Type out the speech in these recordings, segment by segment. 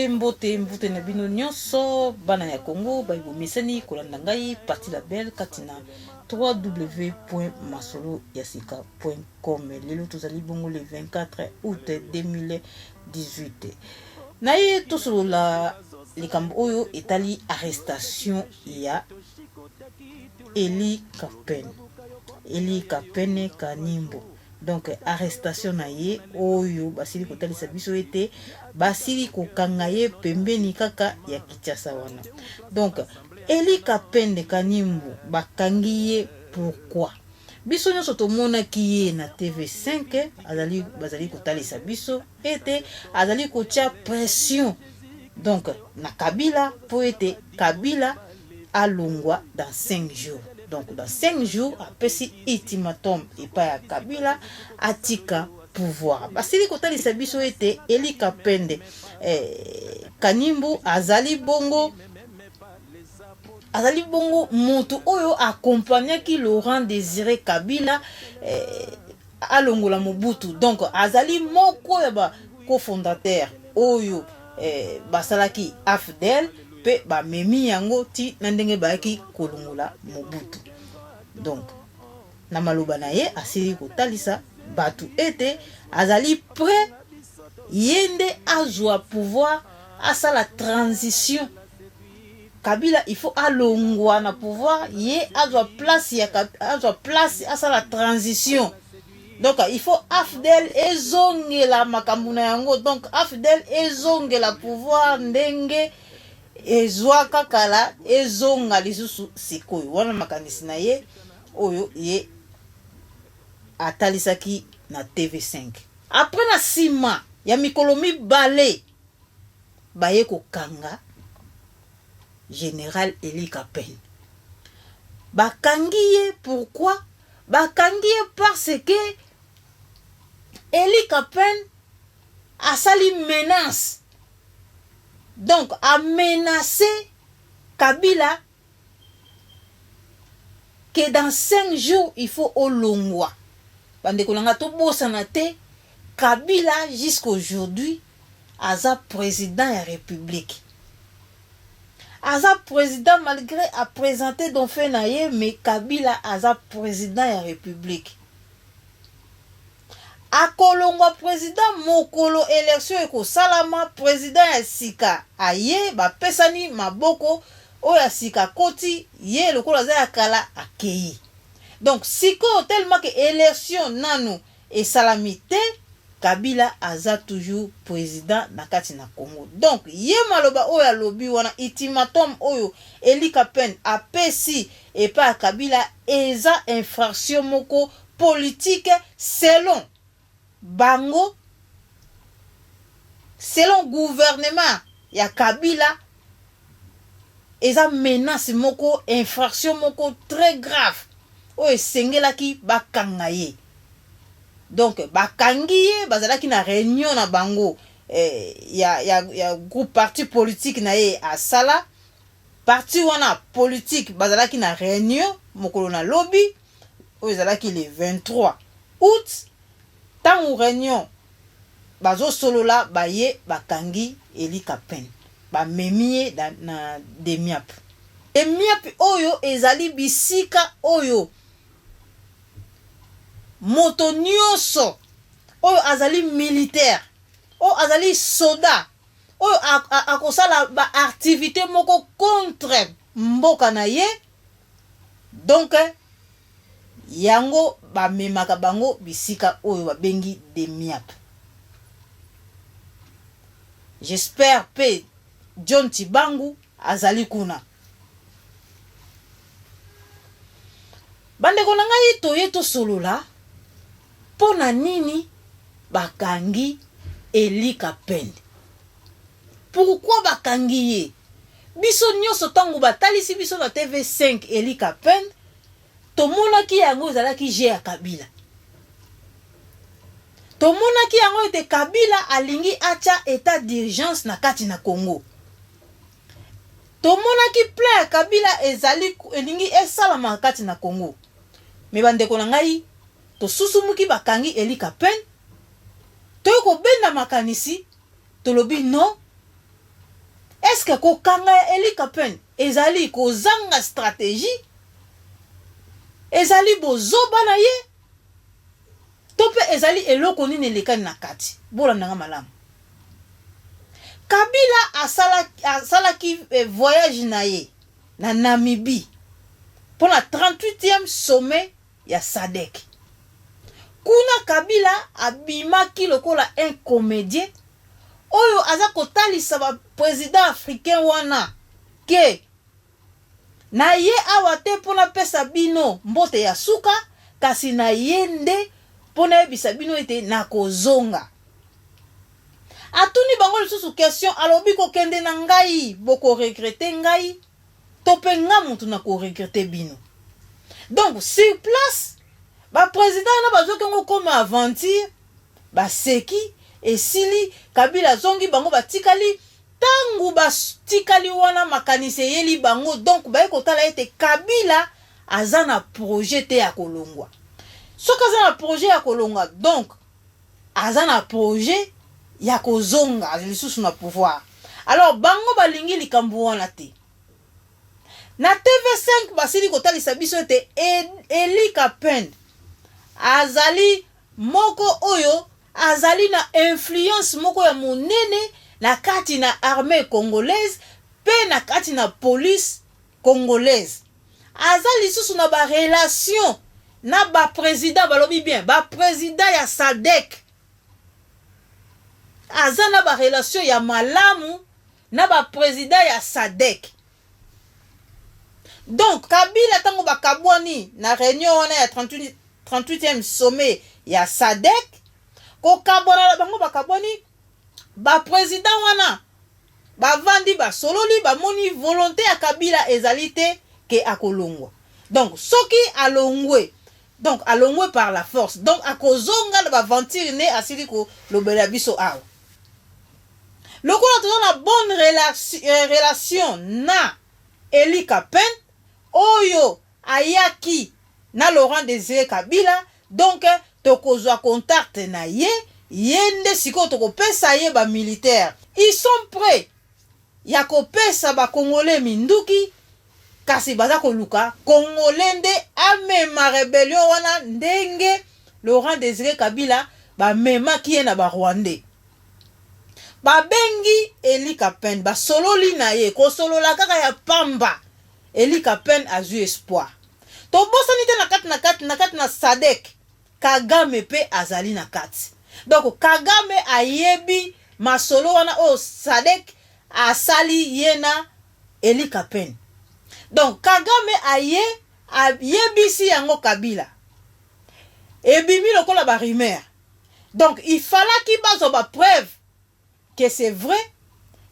Mbote na bino nyonso bana ya Congo baibomisani kolanda ngai parti label katina www.masoloyasika.com. lelo tozali bongo le 24 août 2018 na ye tosolola likambo oyo etali arrestation ya Eli Kapene Kanimbo. Donc arrestation na ye oyo basili kotalisa biso ete basili kokanga ye pembeni kaka ya Kinshasa wana. Donc Eli Kapene Kanimbo bakangi ye pourquoi? Biso nyonso tomonaki ye na TV5 bazali kotalisa biso ete azali kotia pression donc na Kabila po ete Kabila alongwa dans 5 jours. Donc dans 5 jours apesi ultimatum epa ya Kabila atika pouvoir. Basili kotalisa biso ete Eli Kapende Kanimbo azali bongo moto oyo accompagnaki Laurent Désiré Kabila alongola Mobutu. Donc azali moko ya ba cofondateur oyo basalaki AFDEL pe ba memi yango ti na ndenge bayaki kolongola Mobutu. Donc na maloba na ye asili kotalisa batu ete azali prêt yende azwa pouvoir asa la transition. Kabila il faut alongwa na pouvoir ye azwa place asa la transition. Donc il faut AFDEL ezongela makamuna yango. Donc AFDEL ezongela pouvoir ndenge ezwa kakala ezonga lisusu sikoyo. Wana makanisi na ye oyo ye atalisaki na TV5. Après na sima ya mikolo mibale baye kokanga Général Eli Kapene. Bakangi ye pourquoi? Bakangi ye parce que Eli Kapene asali menace. Donc a menacé Kabila que dans 5 jours il faut olongwa. Bande kolanga to bosana te Kabila jusqu'aujourd'hui aza président de la République. Aza président malgré a présenté don fait naye mais Kabila aza président de la République. Akolongwa président mokolo élection eko salama président ya sika aye ba pesani maboko oya sika koti ye lokola za ya kala akei. Donc siko tellement que élection nanu et salamité Kabila aza toujours président na kati na Congo. Donc ye maloba oya lobi wana ultimatum oyo Eli Kapene apesi et pas Kabila eza infraction moko politique selon bango, selon gouvernement ya Kabila eza menace moko infraction moko très grave oyo sengelaki bakanga ye. Donc bakangi ye bazalaki na réunion na bango ya groupe parti politique na ye asala parti wana politique bazalaki na réunion mokolo na lobby oyo ezalaki le 23 août. Tant réunion bazo solola baye bakangi Eli Kapene ba memie na demiap. Demiap oyo ezali bisika oyo moto nyonso oyo azali militaire oyo azali soldat oyo akosala ba activité moko contre mboka na ye. Donc yango ba memaka bango bisika oyo babengi demiap. J'espère pe John Tibangu azali kuna. Bandeko na ngai toye to solola pona nini bakangi Eli Kapene. Pourquoi bakangi ye? Biso nyonso tango batalisi biso na TV5 Eli Kapene tomonaki yango ezalaki je ya Kabila. Tomonaki yango ete Kabila alingi acha état d'urgence na kati na Congo. Tomonaki ki plein Kabila ezali elingi esalama kati na Congo. Me bandeko na ngai to susumuki bakangi Eli Kapen. To ko benda makanisi to lobi non. Est-ce que ko kanga Eli Kapen ezali ko zanga stratégie? Ezali bozoba na ye? Tope ezali eloko nini lekani na kati. Bola nanga malamu. Kabila asalaki voyage na ye na Namibie pour la 38e sommet ya SADC. Kuna Kabila abimaki lokola un comédien oyo aza kotalisa ba président africain wana ke na ye awa te pona pesa bino mbote ya suka kasi na yende pona ebisa bino ete na kozonga. Atuni bango lisusu question alobi ko kende na ngai boko regretter ngai tope nga mutu na ko regretter bino. Donc sur place ba président na bazoki ngo comme aventure ba seki esili Kabila zongi bango batikali tangu batikali wana makanise yeli bango. Donc ba ekotala ete Kabila azana projet te ya kolongwa. Soka azana projet ya kolongwa donc azana projet ya kozonga lisusu na pouvoir. Alors bango balingi likambo wana te. Na TV5 basili kotalisa biso te Eli Kapen azali moko oyo azali na influence moko ya monene na kati na armée congolaise pe na kati na police congolaise. Azali lisusu na ba relation na ba président balobi bien ba président ya SADC. Azana ba relation ya malamu na ba président ya SADC. Donc Kabila tango bakabwani na réunion wana ya 38e sommet ya SADC ko kabona bango bakabwani ba président wana bavandi basololi bamoni volonté ya Kabila ezalite ke akolongwa. Donc soki alongwe donc alongwe par la force donc akozonga na baventure ne asili ko lobela biso awa. Lokola toza na bonne relation na Eli Kapen oyo ayaki na Laurent Désiré Kabila donc tokozwa contact na ye yende siko tokopesa ye ba militaire. Ils sont prêts ya kopesa ba Congolais minduki kasi baza koluka Congolais nde amema rebellion wana ndenge Laurent Désiré Kabila ba mema kiye na ba Rwandais. Babengi Eli Kapen basololi na ye kosolola kaka ya pamba. Eli Kapen a eu espoir. To bosani te na kati na SADC Kagame pe azali na kati. Donc Kagame ayebi masolo wana o SADC asali yena Eli Kapen. Donc Kagame ayebisi yango Kabila. Ebimi lokola ba rumeur. Donc il fallait qu'il bazo ba preuve que c'est vrai.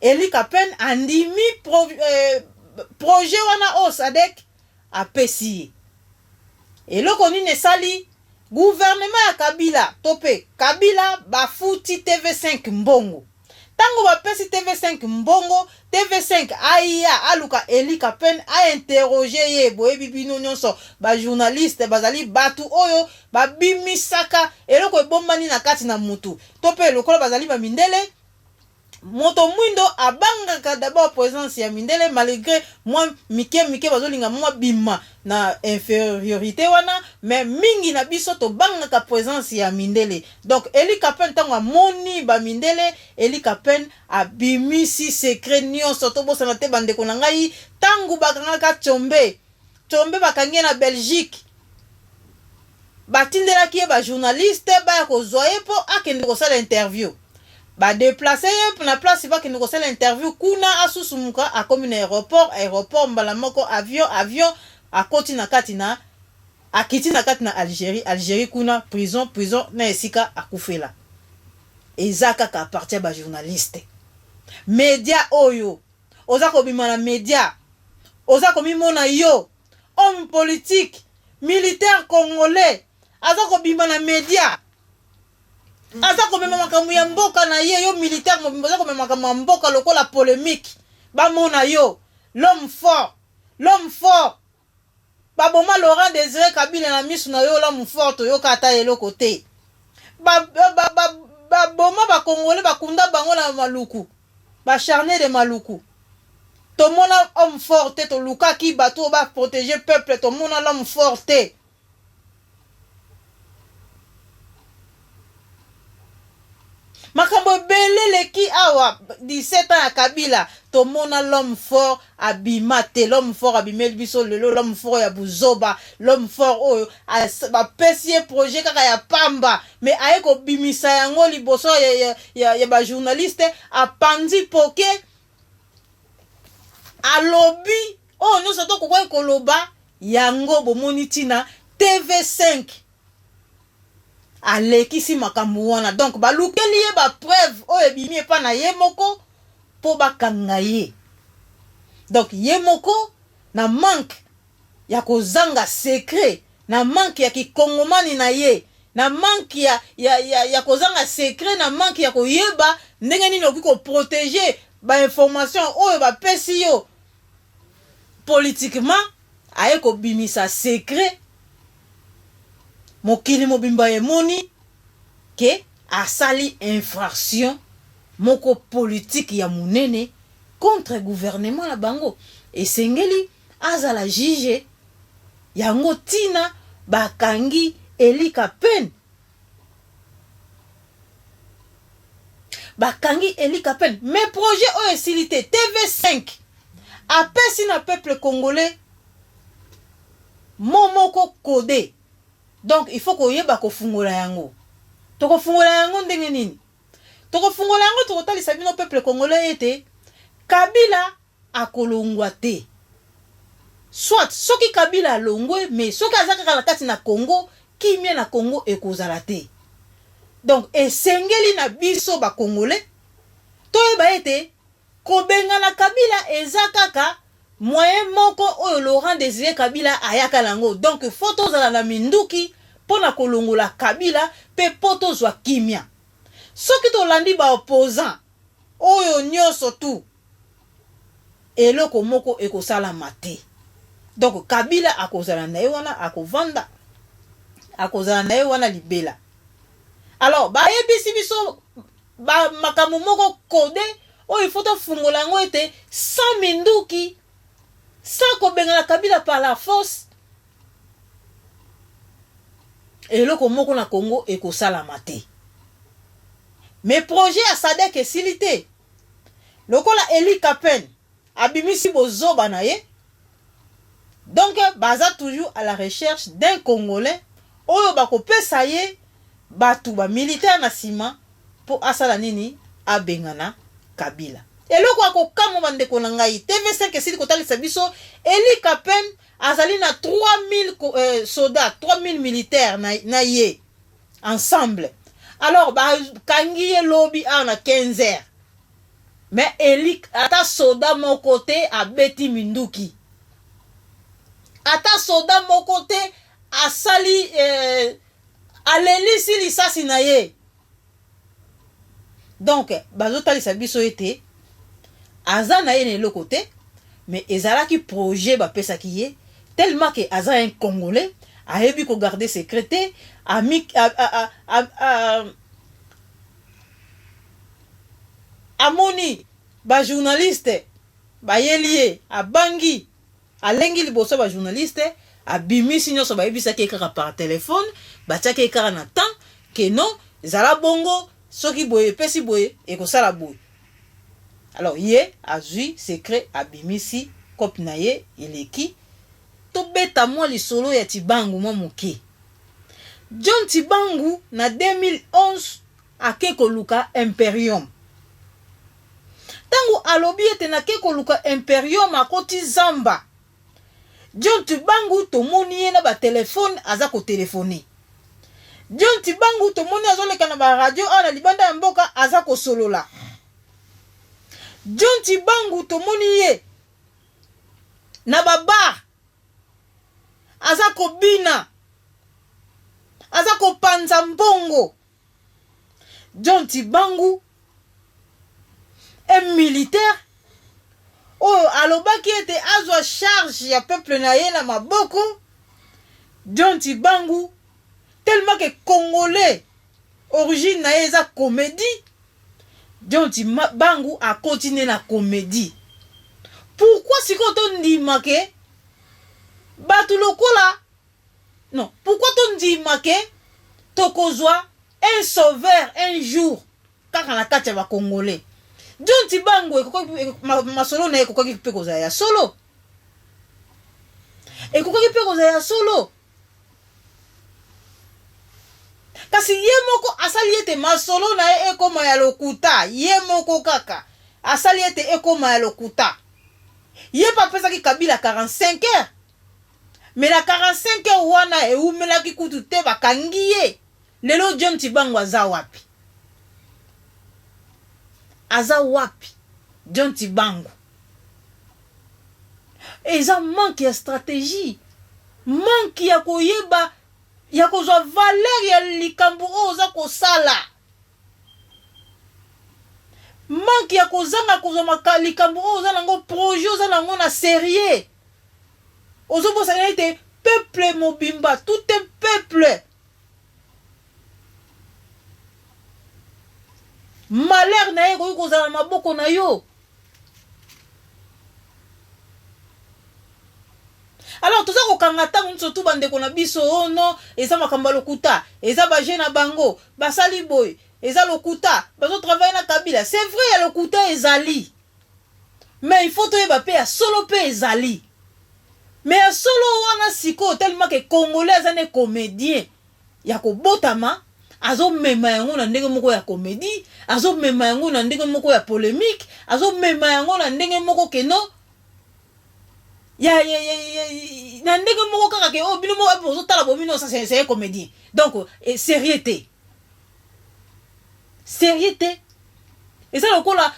Eli Kapen andimi projet wana o SADC a pesi. Et loko nini sali gouvernement ya Kabila tope Kabila bafuti TV5 mbongo. Tango bapesi TV5 mbongo, TV5 aya aluka Eli Kapen a interroger ye boyebi bino nyonso ba journaliste bazali batu oyo babimisaka eloko ebombani na kati na mutu. Tope lokola bazali ba mindele moto mwindo abangaka d'abord présence ya mindele malgré moi mike bazolinga moi bima na infériorité wana mais mingi na biso to bangaka présence ya mindele. Donc Eli Kapen tango moni ba mindele Eli Kapen abimisi secret nyonso to bosana te bandeko na ngai tango bakangaka Tshombe bakangi na Belgique batindela ki ba journaliste ba ko zoye po akende ko sala interview. Ba déplacer na place ba kende ko sala interview kuna asusumuka akomi na aéroport mbala moko avion akoti na kati na akiti na kati na Algérie kuna prison na esika akufela. Ezaka ka partir ba journaliste. Média oyo oza ko bima na média oza ko mimona yo homme politique militaire congolais aza ko bima na média. Aza ko mema makambo ya mboka na ye yo militaire mo aza ko mema makambo ya mboka lokola polémique ba mona yo l'homme fort. L'homme fort. Baboma Laurent Désiré Kabila na misu na yo l'homme fort yo kata yelo côté. Baboma ba Congolais ba kunda bango na maluku. Ba charné de maluku. Tout le monde homme fort, to luka ki bateau va protéger peuple, tout le monde l'homme fort. Makambo belele ki awa 17 ans à Kabila, tout le monde l'homme fort abimate, l'homme fort abimel biso lelo, l'homme fort ya buzoba, l'homme fort oyo ba pesier projet kaka ya pamba, mais ayeko bimisa yango liboso ya ba journaliste a pandi poke a lobby oh nous sommes quoi koloba yango bomoni tina TV5 alekisi makambo wana donc balukeli ye ba preuve oyo ebimi epa na ye moko po bakanga ye donc ye moko na manque ya kozanga secret na manque ya kikongomani na ye na manque ya kozanga secret na manque ya koyeba ndenge nini okoki koprotéger ba information oyo bapesi yo politiquement aye kobimisa secret mokili mobimba emoni ke asali infraction moko politique ya munene contre gouvernement la bango esengeli azala juge yango tina bakangi elika pen mais projet oyo esilite TV5 apesi na peuple congolais momoko codé. Donc il faut koyeba kofungola yango. Tokofungola yango ndenge nini? Tokofungola yango tokotalisa bino peuple congolais ete Kabila akolongwa te. Soit soki Kabila alongwe mais soki azaka na kati na Congo, kimia na Congo ekozala te. Donc esengeli na biso ba congolais toyeba ete kobenga na Kabila ezakaka moyen moko oyo Laurent Désiré Kabila ayaka lango. Donc photo zala na minduki pona kolongola Kabila pe poto zwa kimia. Soki to landi ba opposant oyo nyoso tu eloko moko ekosala mate. Donc Kabila akozala na ye wana akovanda akozala na ye wana libela. Alors ba yebisi biso ba makamu moko kode oyo photo fungola ngo ete sans minduki sans kobenga na Kabila par la force eloko moko na Congo ekosala mate. Mais projet à Sadek esilite lokola Eli Kapen abimisi bozoba na ye. Donc baza toujours à la recherche d'un Congolais oyo bakopesa ye batu ba militaire na sima po asala nini abengana Kabila. Eloko akokamo bandeko na ngai TV5 esili kotalisa biso Eli Kapen azali na 3000 soldats, 3000 militaires na ye ensemble. Alors ba kangi ye lobby na 15 heures. Mais Eli ata soldat mon côté a beti minduki. Ata soldat mon côté a sali aleli si lisasi na ye. Donc bazotalisa biso ete aza na ye le côté mais ezalaki projet bapesa ki ye tellement que aza un Congolais ayebi ko garder secret amoni ba journaliste ba yelie abangi alengi liboso ba journaliste abimisi nyoso ba yebisa ke kaka par téléphone batiaki ekara na temps que non ezala bongo soki boye pesi boye ekosala boye. Alors ye azui secret abimisi kop na ye eleki to beta mo lisolo ya Tibangu mo moke. John Tibangu na 2011 akeko luka Imperium. Tangu alobi ete na keko luka Imperium akoti zamba. John Tibangu tomoni ye na ba telefone aza ko telefoni. John Tibangu tomoni azoleka na ba radio ana libanda ya mboka aza ko solola. John Tibangu tomoni ye na baba aza kobina aza kopanza mbongo. John Tibangu un militaire oyo alobaki ete azwa charge ya peuple na ye na maboko. John Tibangu tellement que congolais origine na ye eza comédie. John Tibangu a continué na comédie. Pourquoi si quand on dit maké batu lokola non, pourquoi on dit maké tokozwa un sauveur un jour kaka na kati ya ba congolais. John Tibangu masolo na ye kokoki pe kozala ya solo. Et kokoki pe kozala ya solo. Kasi ye moko asali ete masolo na ye ekoma ya lokuta. Ye moko kaka asali ete ekoma ya lokuta. Ye pa pesaki Kabila 45 heures. Mais la 45 heures wana eumelaki kutu te bakangi ye. Lelo John Tibangu aza wapi? Aza wapi John Tibangu? Eza manque ya stratégie, manque ya koyeba ya kozwa valeur ya likambo oza kosala, manque ya kozanga kozwa likambo oza nango projet oza nango na sérieux. Ozo bosana ete peuple mobimba, tout un peuple. Malheur na ye koyi kozala maboko na yo. Alors toza kokanga tango surtout bandeko na biso ono eza makamba lokuta, eza ba jeune na bango, basali boy, eza lokuta, bazo travailler na Kabila. C'est vrai ya lokuta ezali. Mais il faut toyeba pe ya solo pe ezali. Mais ya solo wana siko tellement que congolais azane comédien ya kobotama. Azo mema yango na ndenge moko ya comédie, azo mema yango na ndenge moko ya polémique, azo mema yango na ndenge moko keno na ndenge moko kaka ke o bino moko ozo tala bomino ça c'est un comédien. Donc sérieuté. Sérieuté. Et ça lokola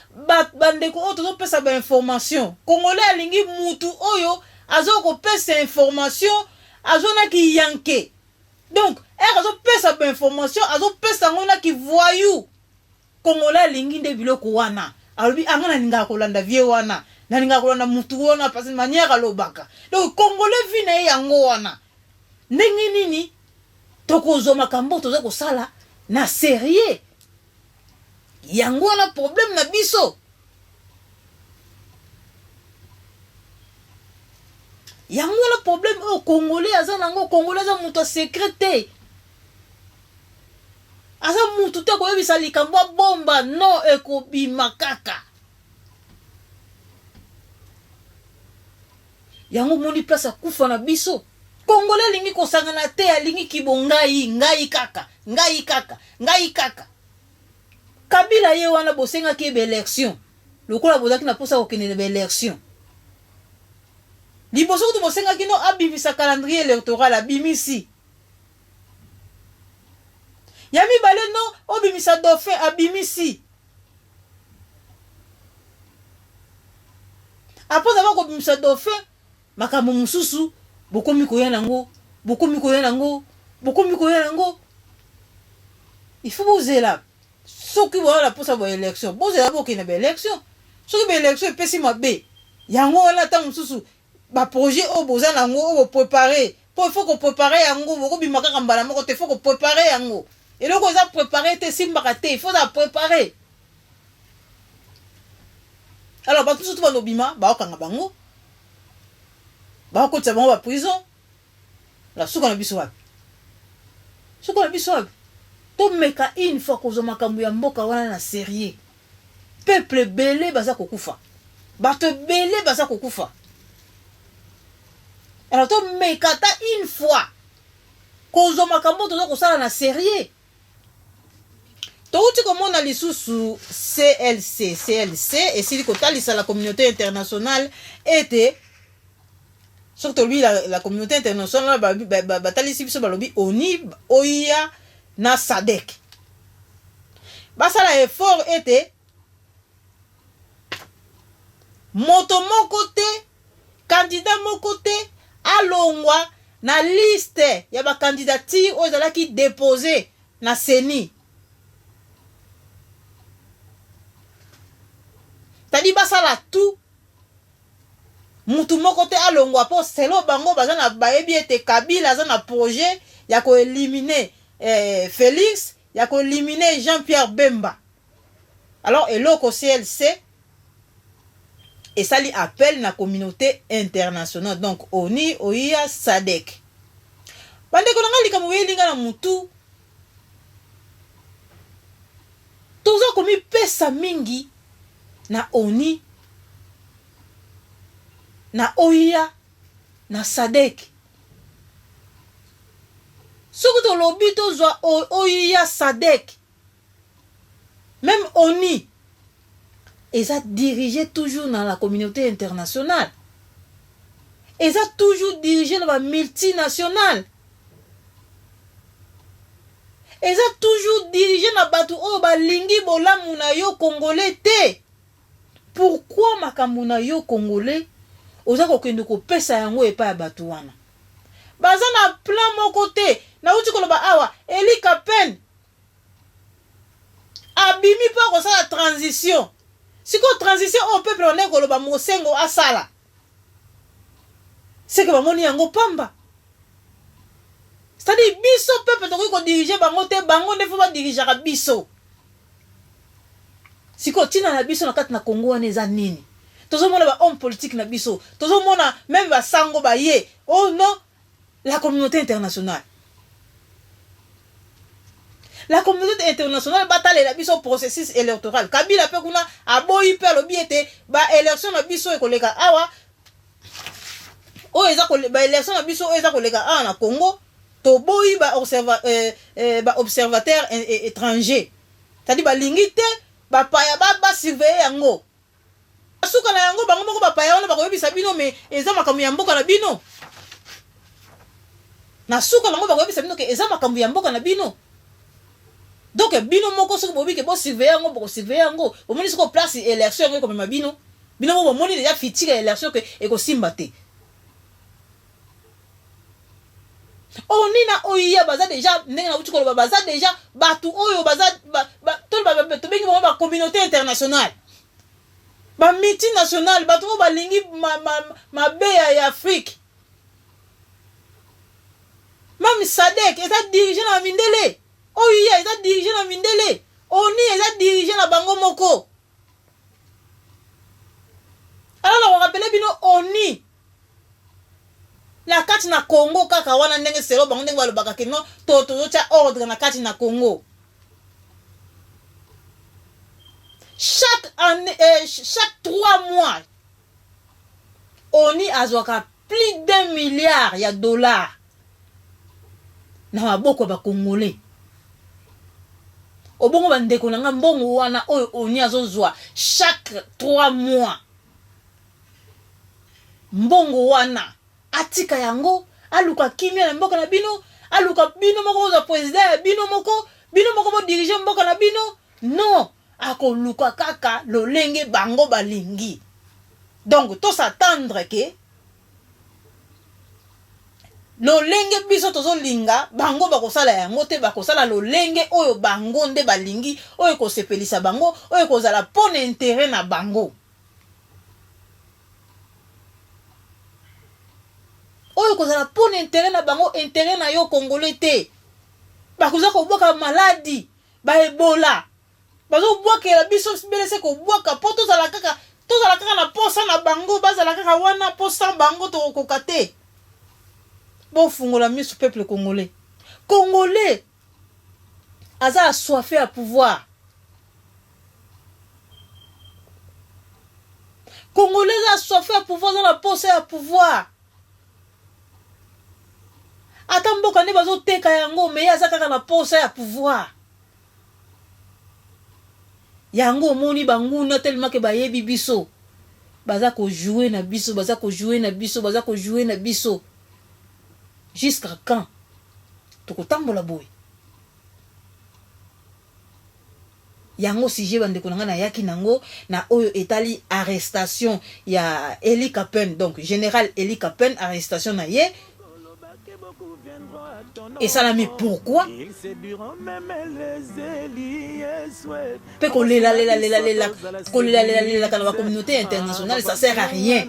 bandeko o tozo pesa ba information. Congolais alingi mutu oyo azo ko pesa information, azo na ki yanke. Donc, elle a pesa ba information, azo pesa ngona ki voyou. Congolais lingi de biloko wana. Alobi angana ninga kolanda vie wana. Na ninga kolanda mutu wana parce manière alobaka. Donc Congolais vi na yango wana. Ndenge nini tokozo makambo toza kosala na sérieux. Yango wana problème na biso. Yango le problème au Congolais aza nango Congolais aza mutu secrété. Aza mutu te ko yebisa likambo bomba no ekobima kaka. Yango moni place akufa na biso. Congolais lingi kosangana te alingi kibongai ngai kaka, ngai kaka, ngai kaka. Kabila ye wana bosenga ki be élection. Lokola bozaki na posa kokene be élection. Liboso kutu bosenga kino abimisa calendrier électoral abimisi. Yami bale no obimisa dauphin abimisi. Après avoir obimisa dauphin, makambo mususu bokomi koya nango, bokomi koya nango, bokomi koya nango. Il faut poser là. Soki bo la posa bo élection, poser là bo kina be élection. Soki be élection pesi mabe. Yango wala ta mususu ba projet o boza nango o préparer. Pour faut qu'on prépare yango, boko bimaka kambala moko te faut qu'on prépare yango. Et donc on a préparé te simbaka te, il faut la préparer. Alors ba tout surtout ba nobima, ba okanga bango. Ba okotsa bango ba prison. La suka na biso wapi? Suka na biso wapi? To meka une fois ko zo makambo ya mboka wana na sérieux. Peuple belé baza kokufa. Bato belé baza kokufa. Alors to mekata une fois kozo makambo tozo kosala na sérieux. Touti comme on a lisusu CLC et si kotalisa la communauté internationale était surtout lui la communauté internationale batalisi biso balobi ONI OIA na SADC. Basala effort était moto moko te candidat moko te alongwa na liste ya ba candidature oyo ezalaki déposé na CENI. Tadi basala tout mutu moko te alongwa po selo bango baza na bayebi ete Kabila aza na projet ya ko éliminer Félix, ya ko éliminer Jean-Pierre Bemba. Alors eloko CLC et ça lui appelle la communauté internationale, donc ONI, OIA, SADC. Bande ko nga lika muwelinga na mutu toza komi pesa mingi na ONI, na OIA, na SADC. Soki to lobi tozwa OIA, SADC, même ONI, et ça dirigé toujours dans la communauté internationale. Et ça toujours dirigé dans la multinationale. Et ça toujours dirigé dans batu o balingi bolamu na yo congolais te. Pourquoi makambo na yo congolais oza kokende ko pesa yango epa ya batu wana? Baza na plan moko te. Na uti koloba awa Eli Kapen abimi pa ko sa transition. Si ko transition au peuple on est koloba mosengo asala. C'est que bamoni yango pamba. C'est-à-dire biso peuple to ko diriger bango te bango ne faut pas diriger ka biso. Si ko tina na biso na kati na Congo wana eza nini? Tozo mona ba homme politique na biso. Tozo mona même ba sango ba ye. Oh non, la communauté internationale. La communauté internationale bataille la biso processus électoral. Kabila pe kuna aboyi pe lobi ete ba élection na biso ekoleka awa. O eza ko ba élection na biso eza koleka awa na Congo. To boyi ba observateur étranger. C'est-à-dire ba lingite ba paya ba surveiller yango. Asuka na yango bango moko ba paya wana ba koyebisa bino mais eza makambo ya mboka na bino. Na suka bango ba koyebisa bino ke eza makambo ya mboka na bino. Donc bino moko soki bobi ke bo surveiller yango bo surveiller yango bo moni siko place élection yango comme bino bino bo moni déjà fitika élection ke eko simba te. Oni na OIA baza déjà ndenge na uti ko baza déjà batu oyo baza to to bengi ba communauté internationale ba multinationale batu ba lingi ma beya ya Afrique. Même SADC est dirigé na mindele. OIA est dirigé na mindele. ONI est dirigé na bango moko. Alors on rappelle bino ONI. La kati na Congo kaka wana ndenge selo bango ndenge balobaka ke non to cha ordre na kati na Congo. Chaque année chaque 3 mois ONI azwaka plus d'1 milliard ya dollars na maboko ba Congolais. Obongo bandeko na nga mbongo wana oyo ONI azozwa chaque 3 mois. Mbongo wana atika yango aluka kimia na mboka na bino, aluka bino moko za président bino moko bo diriger mboka na bino. Non, akoluka kaka lolenge bango balingi. Donc to s'attendre que lolenge biso tozo linga bango bakosala yango te bakosala lolenge oyo bango nde balingi oyo ko sepelisa bango oyo kozala pon intérêt na bango. Oyo kozala pon intérêt na bango intérêt na yo congolais te. Bakoza ko boka maladie, ba Ebola. Bazo boka la biso belese ko boka po tozala kaka na posa na bango bazala kaka wana posa bango to kokate. Bon fungola misu peuple congolais. Congolais aza assoiffé à pouvoir. Congolais aza assoiffé à pouvoir dans la posa à pouvoir. Ata mboka ne bazo teka yango mais aza kaka na posa ya pouvoir. Yango moni banguna tellement que bayebi biso. Baza ko jouer na biso, baza ko jouer na biso, baza ko jouer na biso. Jusqu'à quand? Tokotambola boy. Yango sije bandeko nanga na yaki nango na oyo etali arrestation ya Eli Kapen, donc général Eli Kapen arrestation na ye. Et ça l'a mis pourquoi? Peut qu'on la communauté internationale, ça sert à rien.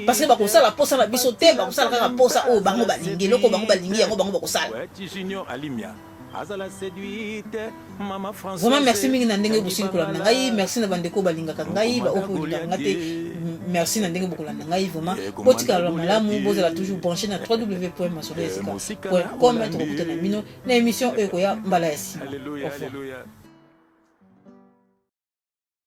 Parce que bah ça la pose la bisoté, bah ça la pose au bango balingi, loko bango balingi, yango bango bakosala. Vraiment merci mingi na ndenge bosili kolanda ngai, merci na bandeko balingaka ngai ba okolika ngate, merci na ndenge bokolanda ngai vraiment botika la malamu bozala toujours branché na www.masolesika.com to kokuta na mino na émission ekoya mbala ya sima. Alléluia, alléluia.